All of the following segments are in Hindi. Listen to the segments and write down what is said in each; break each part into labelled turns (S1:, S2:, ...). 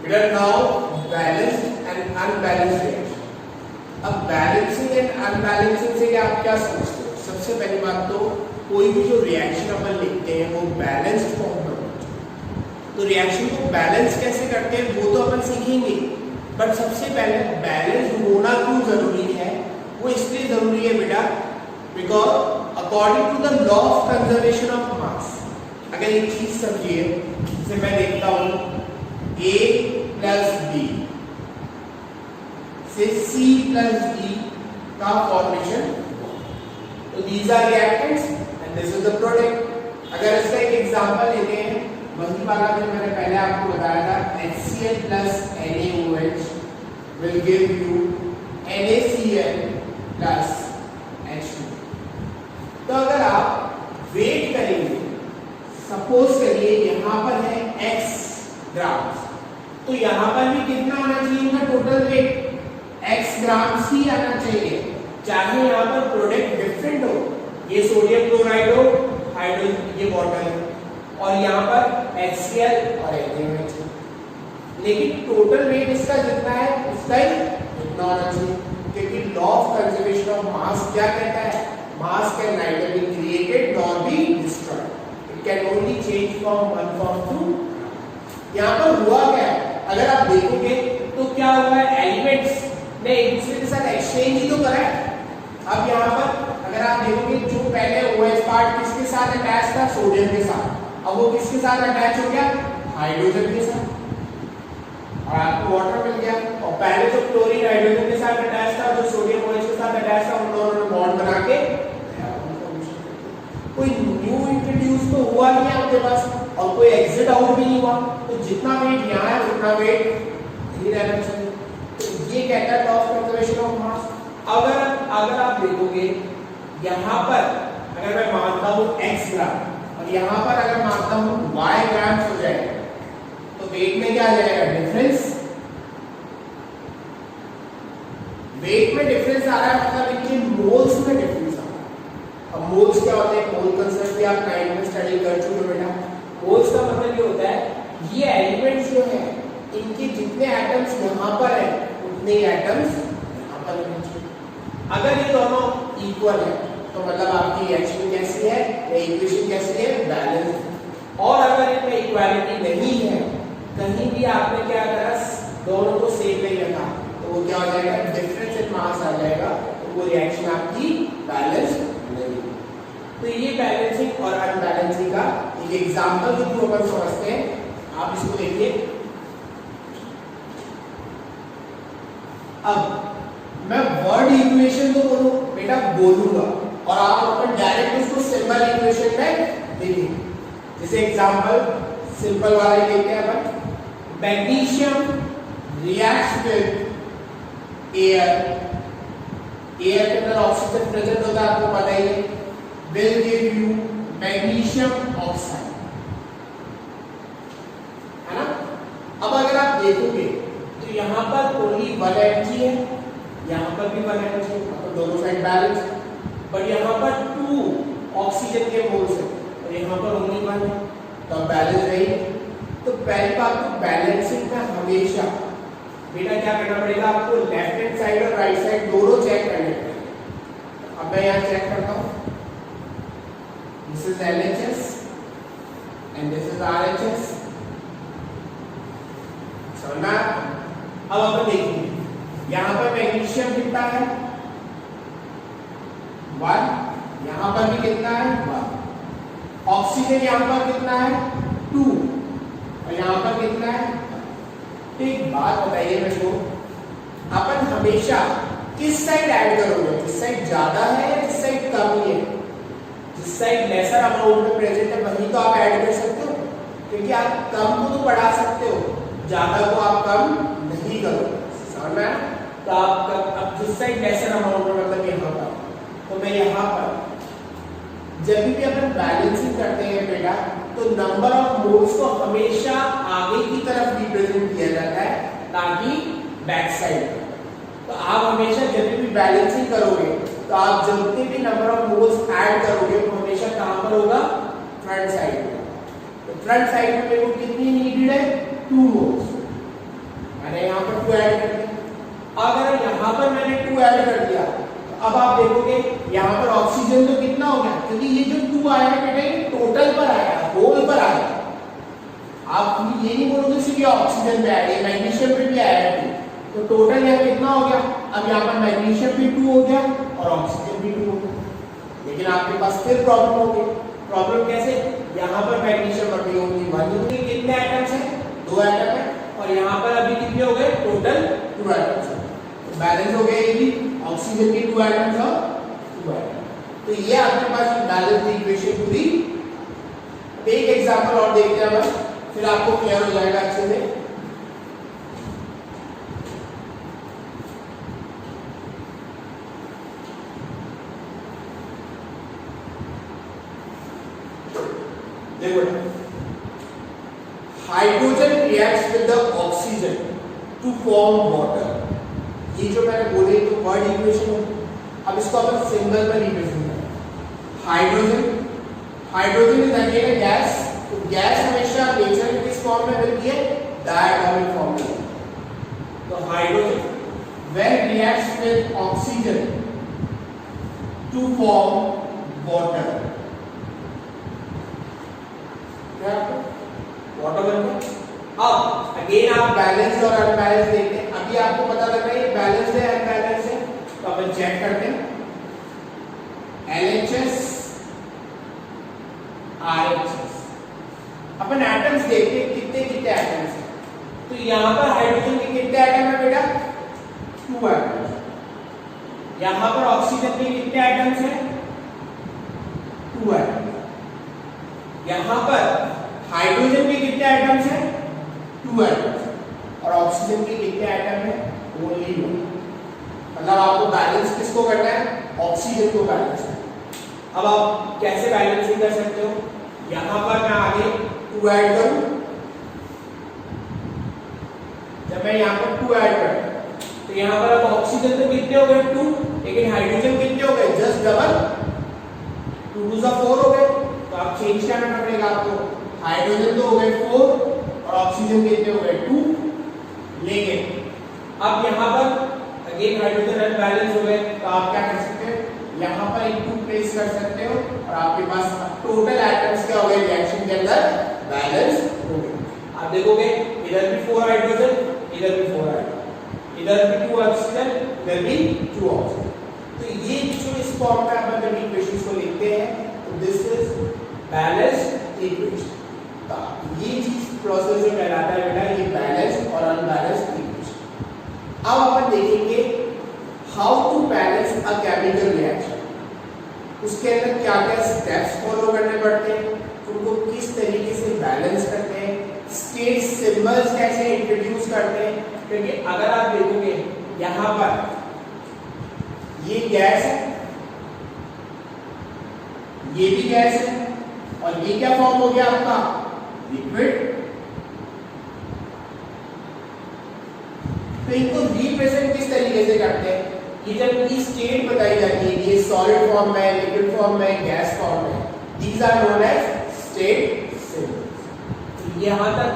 S1: बेटा now balanced and unbalanced reaction. अब बैलेंसिंग एंड अनबैलेंसिंग से आप क्या समझते हो? सबसे पहली बात तो कोई भी जो रिएक्शन अपन लिखते हैं वो बैलेंस्ड फॉर्म में होना चाहिए। तो रिएक्शन को बैलेंस कैसे करते हैं वो तो अपन सीखेंगे, बट सबसे पहले बैलेंस्ड होना क्यों जरूरी है? वो इसलिए जरूरी है बेटा because according to the law of conservation of mass. अगर एक चीज समझिए, जैसे मैं देखता हूं A प्लस B से C प्लस D का फॉर्मेशन, तो these are reactants and this is the product। अगर इसका एक एग्जांपल लेते हैं, वही वाला जो मैंने पहले आपको बताया था, HCl plus NaOH will give you NaCl plus H2। तो अगर आप वेट करेंगे, सपोज करिए यहां पर है x ग्राम्स, तो यहां पर भी कितना आना चाहिए इनका टोटल वेट? x ग्राम्स ही आना चाहिए, चाहे यहां पर प्रोडक्ट डिफरेंट हो, ये सोडियम क्लोराइड हो, हाइड्रोजन ये वाटर है, और यहां पर HCl और NaOH, लेकिन टोटल वेट इसका जितना है उसका ही इतना होना चाहिए, क्योंकि law of conservation of mass क्या कहता है? Mass can neither be created nor be destroyed, it can only change from one form to. यहाँ पर हुआ क्या है? अगर आप देखोगे तो क्या हुआ है, एलिमेंट्स ने एक दूसरे के साथ एक्सचेंज ही तो करा है। अब यहाँ पर अगर आप देखोगे जो पहले OH पार्ट किसके साथ अटैच था? सोडियम के साथ। अब वो किसके साथ अटैच हो गया? हाइड्रोजन के साथ, और आपको वाटर मिल गया। और पहले जो क्लोरीन हाइड्रोजन के साथ अटैच था, जो सोडियम OH के साथ अटैच था, उन दोनों ने बॉन्ड बना के कोई न्यू इंट्रोड्यूस तो हुआ नहीं है आपके पास, और कोई एग्जिट आउट भी नहीं हुआ, तो जितना वेट यहाँ है उतना वेट यही रहना चाहिए। तो ये कहता है law of conservation of mass. अगर आप देखोगे यहाँ पर अगर मैं मानता हूँ x ग्राम और यहाँ पर अगर मानता हूँ y ग्राम्स हो जाएगा, तो वेट में क्या आ जाएगा? डिफरेंस। वेट में डिफरेंस आ रहा है, मतलब इनके मोल्स में डिफरेंस आ रहा है। अब मोल्स क्या होते हैं? मोल कंसेप्ट भी आप 9th में स्टडी कर चुके हो बेटा। मोल्स का मतलब ये होता है ये एलिमेंट्स जो है इनके जितने एटम्स यहाँ पर है उतने ही एटम्स यहाँ पर होने चाहिए। अगर ये दोनों इक्वल है तो मतलब आपकी रिएक्शन कैसी है, इक्वेशन कैसी है? बैलेंस। और अगर इनमें इक्वालिटी नहीं है, कहीं भी आपने क्या करा, दोनों को सेम नहीं रखा, तो वो क्या हो जाएगा? डिफरेंस इन मास आ जाएगा, तो वो रिएक्शन आपकी बैलेंस नहीं। तो ये बैलेंसिंग और अनबैलेंसिंग का एक एग्जांपल के थ्रू अपन समझते हैं। आप इसको देखिए। अब मैं वर्ड इक्वेशन तो बोलूं बेटा, बोलूंगा, और आप अपन डायरेक्ट उसको सिंपल इक्वेशन में लिखेंगे। जैसे एग्जांपल सिंपल वाला ही लेते हैं अपन। Magnesium reacts with air, air के अंदर ऑक्सीजन प्रेजेंट होता है, आपको पता ही है, will give you magnesium oxide, है ना? अब अगर आप देखोगे तो यहाँ पर ओनली 1 Mg है, यहाँ पर भी 1 Mg है, मतलब दोनों साइड बैलेंस, बट यहाँ पर 2 ऑक्सीजन के मोल्स है और यहाँ पर ओनली 1 है, तो बैलेंस रही। तो पहली बात तो बैलेंसिंग का हमेशा बेटा क्या करना पड़ेगा आपको? लेफ्ट हैंड साइड और राइट साइड दोनों चेक करने पड़ेंगे। अब मैं यहाँ चेक करता हूँ, this is LHS and this is RHS। समझना? अब अपन देखिए यहाँ पर मैग्नीशियम कितना है? 1। यहाँ पर भी कितना है? 1। ऑक्सीजन यहाँ पर कितना है? 2। और यहाँ पर कितना है? तो एक बात बताइए मेरे को, अपन हमेशा किस साइड ऐड करोगे? किस साइड ज्यादा है या किस साइड कम है? जिस साइड लेसर अमाउंट में प्रेजेंट है वही तो आप ऐड कर सकते हो, क्योंकि आप कम को तो बढ़ा सकते हो, ज्यादा को आप कम नहीं करोगे। समझ में? तो आप अब जिस साइड लेसर अमाउंट में, मतलब यहाँ पर, तो मैं यहाँ पर जब भी अपन बैलेंसिंग करते हैं बेटा, तो नंबर ऑफ मोल्स को हमेशा आगे की तरफ रिप्रेजेंट किया जाता है, ताकि बैक साइड। तो आप हमेशा जब भी बैलेंसिंग करोगे तो आप जितने भी नंबर ऑफ मोल्स ऐड करोगे वो हमेशा कहां पर होगा? फ्रंट साइड में। तो फ्रंट साइड में मेरे को कितनी नीडेड है? 2 मोल्स। यहाँ पर ऑक्सीजन तो कितना हो गया, क्योंकि ये जो 2 आया है बेटा ये टोटल पर आया, होल पर आया। आप ये नहीं बोलोगे सिर्फ ये ऑक्सीजन पे आया, ये मैग्नीशियम पे भी आया है 2, तो टोटल यहाँ कितना हो गया। अब यहाँ पर मैग्नीशियम भी 2 हो गया और ऑक्सीजन भी 2 हो गया, लेकिन आपके पास फिर प्रॉब्लम हो गई। प्रॉब्लम कैसे, यहाँ पर मैग्नीशियम अभी होंगी 1 कितने एटम्स हैं, 2 एटम है, और यहाँ पर अभी कितने हो गए, टोटल 2 एटम्स है। तो बैलेंस हो गया ये ऑक्सीजन के 2 एटम्स और 2 एटम। तो ये आपके पास बैलेंस इक्वेशन पूरी। एक एग्जांपल और देखते हैं हम, फिर आपको क्लियर हो जाएगा अच्छे से। देखो hydrogen reacts with the oxygen to form water. ये जो मैंने बोले तो वर्ड इक्वेशन है। अब इसको अपन सिंबल पर रिप्रेजेंट करें। Hydrogen is again a gas. तो गैस हमेशा नेचर में किस फॉर्म में मिलती है, डायटोमिक फॉर्म में। तो hydrogen when reacts with oxygen to form water, water बनता। अब अगेन आप बैलेंस और अनबैलेंस देखते हैं। अभी आपको पता लग रहा है ये बैलेंस है अनबैलेंस है, तो अपन चेक करते हैं। LHS RHS अपन एटम्स देखते हैं कितने कितने एटम्स हैं। तो यहाँ पर हाइड्रोजन के कितने एटम है बेटा, 2 एटम्स। यहाँ पर ऑक्सीजन के कितने एटम्स हैं, 2 एटम्स। यहाँ पर हाइड्रोजन के कितने एटम्स हैं, 2 एटम्स, और ऑक्सीजन के कितने एटम हैं, ओनली 1। मतलब आपको बैलेंस किसको करना है, ऑक्सीजन को बैलेंस करना है। अब आप कैसे बैलेंसिंग कर सकते हो, यहाँ पर मैं आगे 2 ऐड करूं, जब मैं यहाँ पर 2 ऐड करता तो यहाँ पर अब ऑक्सीजन तो कितने हो गए 2, लेकिन हाइड्रोजन कितने हो गए, जस्ट डबल, 2 2 4 हो गए। तो आप चेंज करना पड़ेगा आपको। हाइड्रोजन तो हो गए 4 और ऑक्सीजन कितने हो गए 2, लेकिन अब यहाँ पर अगेन हाइड्रोजन अनबैलेंस हो गए, तो आप क्या कर सकते हो, यहाँ पर एक 2 प्लेस कर सकते हो और आपके पास टोटल एटम्स क्या हो गए रिएक्शन के अंदर, बैलेंस हो गए। आप देखोगे इधर भी 4 हाइड्रोजन, इधर भी 4 हाइड्रोजन, इधर भी 2 ऑक्सीजन, इधर भी 2 ऑक्सीजन। तो ये जो इस फॉर्म में अपन जब इक्वेशंस को लिखते हैं तो दिस इज बैलेंस्ड इक्वेशन। तो ये चीज प्रोसेस जो कहलाता है बेटा, ये बैलेंस और अनबैलेंस्ड इक्वेशन। अब अपन देखेंगे how to balance a chemical reaction. उसके अंदर क्या क्या स्टेप्स फॉलो करने पड़ते हैं, उनको किस तरीके से बैलेंस करते हैं, स्टेट सिंबल्स कैसे इंट्रोड्यूस करते हैं। क्योंकि अगर आप देखोगे यहाँ पर ये गैस है, ये भी गैस है, और ये क्या फॉर्म हो गया आपका, लिक्विड। तो इनको रिप्रेजेंट किस तरीके से करते हैं, ये जब की स्टेट बताई जाती है, ये सॉलिड फॉर्म में, लिक्विड फॉर्म में, गैस फॉर्म में, these are known as state symbols. यहां तक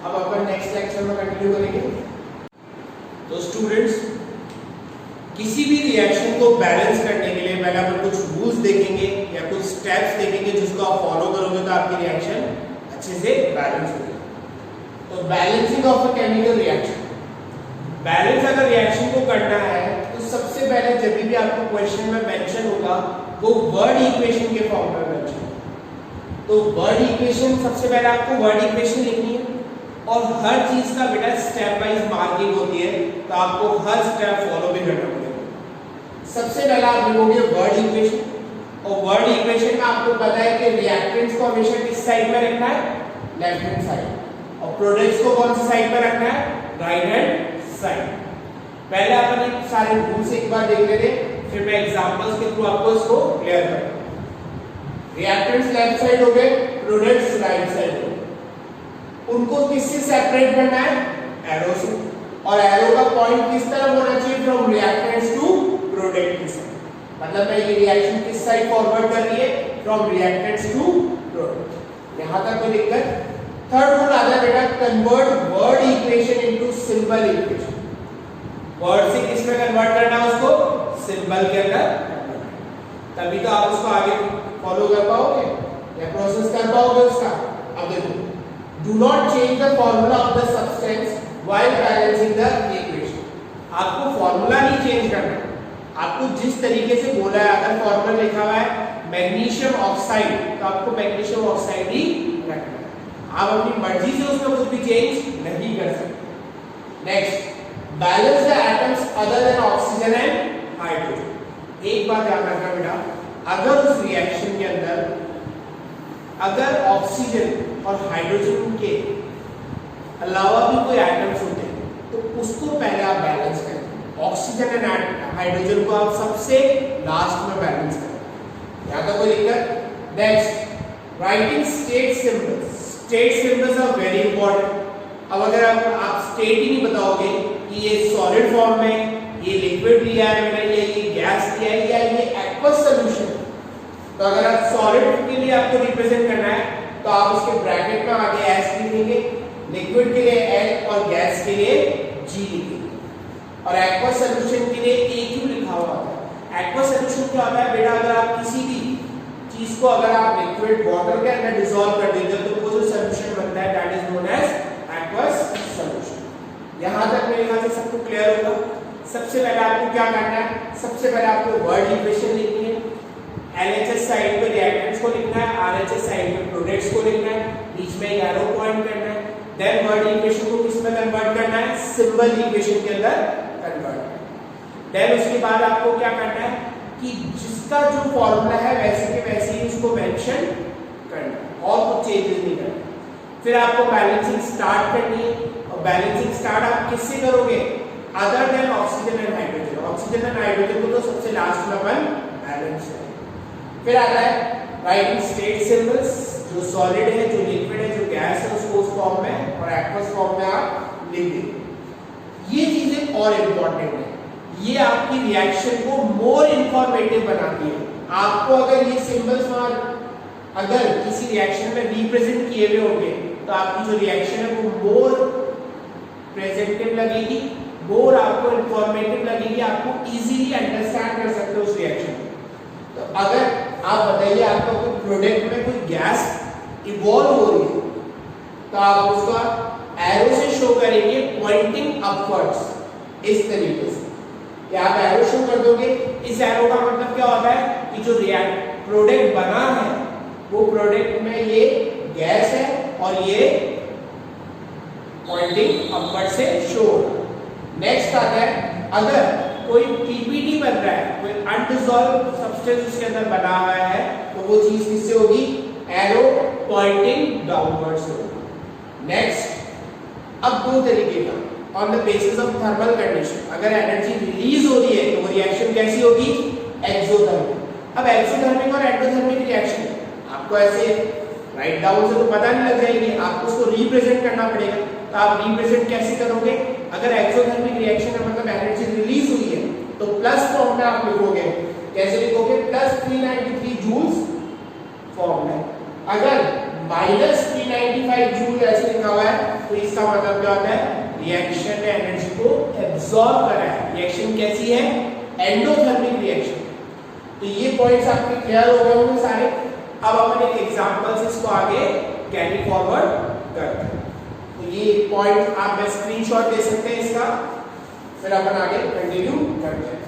S1: अब अपन नेक्स्ट लेक्चर में कंटिन्यू करेंगे। तो स्टूडेंट्स, किसी भी रिएक्शन को बैलेंस करने के लिए पहले अपन कुछ रूल्स देखेंगे या कुछ स्टेप्स देखेंगे, जिसको आप फॉलो करोगे तो आपकी रिएक्शन अच्छे से बैलेंस होगी। तो balancing of a chemical reaction, balance अगर रिएक्शन को करना है तो सबसे पहले जब भी आपको क्वेश्चन में मेंशन होगा वो वर्ड इक्वेशन के फॉर्म में मेंशन होगा। तो वर्ड इक्वेशन सबसे पहले आपको वर्ड इक्वेशन लिखनी है, और हर चीज का बेटा स्टेप वाइज मार्किंग होती है, तो आपको हर स्टेप फॉलो भी करना पड़ेगा। सबसे पहले आप लिखोगे वर्ड इक्वेशन, और वर्ड इक्वेशन में आपको पता है कि रिएक्टेंट्स को हमेशा किस साइड में रखना है, लेफ्ट हैंड साइड, और प्रोडक्ट्स को कौन सी साइड पर रखना है, राइट हैंड साइड। पहले अपन एक सारे रूल्स एक बार देख लेते हैं, फिर मैं एग्जांपल्स के थ्रू आपको इसको क्लियर करूंगा। रिएक्टेंट्स लेफ्ट साइड हो गए, प्रोडक्ट्स राइट साइड हो गए। उनको किससे सेपरेट करना है, एरो से, और एरो का पॉइंट किस तरफ होना चाहिए, फ्रॉम रिएक्टेंट्स टू प्रोडक्ट की साइड। मतलब मैं ये रिएक्शन किस साइड फॉरवर्ड कर रही है, फ्रॉम रिएक्टेंट्स टू प्रोडक्ट। यहां तक कोई दिक्कत। थर्ड रूल आता है बेटा, convert word equation into symbol equation. Word से किस में कन्वर्ट करना है, उसको सिंबल के अंदर। तभी तो आप उसको आगे फॉलो कर पाओगे या प्रोसेस कर पाओगे उसका। अब देखो, do not change the formula of the substance while balancing the equation. आपको फॉर्मूला नहीं चेंज करना, आपको जिस तरीके से बोला है, अगर फॉर्मूला लिखा हुआ है मैग्नीशियम ऑक्साइड तो आपको मैग्नीशियम ऑक्साइड ही रखना है, आप अपनी मर्जी से उसमें कुछ भी चेंज नहीं कर सकते। Next, balance the atoms other than oxygen and hydrogen. एक बात याद रखना बेटा, अगर उस रिएक्शन के अंदर अगर ऑक्सीजन और हाइड्रोजन के अलावा भी कोई एटम्स होते हैं तो उसको पहले आप बैलेंस करें। ऑक्सीजन एंड हाइड्रोजन को आप सबसे लास्ट में बैलेंस करें। यहाँ तक कोई दिक्कत? Next, writing state symbols. State symbols are very important. अब अगर आप स्टेट ही नहीं बताओगे कि ये सॉलिड फॉर्म में, ये लिक्विड लिया है मैंने, ये गैस लिया है, या ये एक्वस सॉल्यूशन, तो अगर आप सॉलिड के लिए आपको रिप्रेजेंट करना है तो आप उसके ब्रैकेट में आगे एस लिखेंगे, लिक्विड के लिए एल और गैस के लिए जी लिखेंगे, और एक्वस सॉल्यूशन के लिए ए क्यू लिखा हुआ होता है। एक्वस सॉल्यूशन क्या होता है बेटा, अगर आप किसी भी चीज को अगर आप लिक्विड वाटर के अंदर डिसॉल्व कर देते हो तो वो जो सॉल्यूशन बनता है that is known as aqueous solution. यहां तक मेरे ख्याल से सबको क्लियर होगा। सबसे पहले आपको क्या करना है, सबसे पहले आपको वर्ड इक्वेशन लिखनी है। LHS साइड पे रिएक्टेंट्स को लिखना है, RHS साइड पे प्रोडक्ट्स को लिखना है, बीच में एरो पॉइंट करना है। देन वर्ड इक्वेशन को किस में कन्वर्ट करना है, सिंबल इक्वेशन के अंदर कन्वर्ट करना है। देन उसके बाद आपको क्या करना है कि जिसका जो फॉर्मूला है वैसे के वैसे ही उसको मेंशन करना है और कुछ चेंजेस नहीं करना। फिर आपको बैलेंसिंग स्टार्ट करनी है, और बैलेंसिंग स्टार्ट आप किससे करोगे, other than oxygen and hydrogen. Oxygen and hydrogen को तो सबसे लास्ट में अपन बैलेंस करेंगे। फिर आता है राइटिंग स्टेट सिंबल्स, जो सॉलिड है, जो लिक्विड है, जो गैस है, उसको उस फॉर्म में और एक्वस फॉर्म में आप लिख देंगे। ये चीजें और इंपॉर्टेंट है, ये आपकी रिएक्शन को मोर इंफॉर्मेटिव बनाती है। आपको अगर ये सिंबल्स अगर किसी रिएक्शन में रिप्रेजेंट किए हुए होंगे तो आपकी जो रिएक्शन है वो मोर प्रेजेंटेटिव लगेगी, मोर आपको इंफॉर्मेटिव लगेगी, आपको इजीली अंडरस्टैंड कर सकते हो उस रिएक्शन को। तो अगर आप बताइए आपका कोई प्रोडक्ट में कोई गैस इवॉल्व हो रही है तो आप उसका एरो से शो करेंगे पॉइंटिंग अपवर्ड्स इस तरीके से, या आप एरो शो कर दोगे। इस एरो का मतलब क्या होता है कि जो प्रोडक्ट बना है वो प्रोडक्ट में ये गैस है और ये पॉइंटिंग अपवर्ड से शो हो रहा है। नेक्स्ट आता है, अगर कोई पीपीटी बन रहा है, कोई अनडिसॉल्व सब्सटेंस उसके अंदर बना हुआ है तो वो चीज किससे होगी, एरो पॉइंटिंग डाउनवर्ड से होगी। नेक्स्ट, अब दो तरीके का, on the basis of thermal condition, अगर एनर्जी रिलीज हो रही है तो वो रिएक्शन कैसी होगी, एक्सोथर्मिक। अब एक्सोथर्मिक और एंडोथर्मिक रिएक्शन आपको ऐसे राइट डाउन से तो पता नहीं लग जाएगी, आपको उसको रिप्रेजेंट करना पड़ेगा। तो आप रिप्रेजेंट कैसे करोगे, अगर एक्सोथर्मिक रिएक्शन है मतलब एनर्जी रिलीज हुई है तो प्लस फॉर्म में आप लिखोगे, कैसे लिखोगे, प्लस 393 जूल्स फॉर्म में। अगर माइनस 395 जूल ऐसे लिखा हुआ है तो इसका मतलब क्या होता है, रिएक्शन ने एनर्जी को एब्सॉर्ब करा है, रिएक्शन कैसी है, एंडोथर्मिक रिएक्शन। तो ये पॉइंट्स आपके क्लियर हो गए होंगे सारे। अब अपन एक एग्जांपल से इसको आगे कैरी फॉरवर्ड करते हैं। तो ये पॉइंट आप स्क्रीनशॉट ले सकते हैं इसका, फिर अपन आगे कंटिन्यू करते हैं।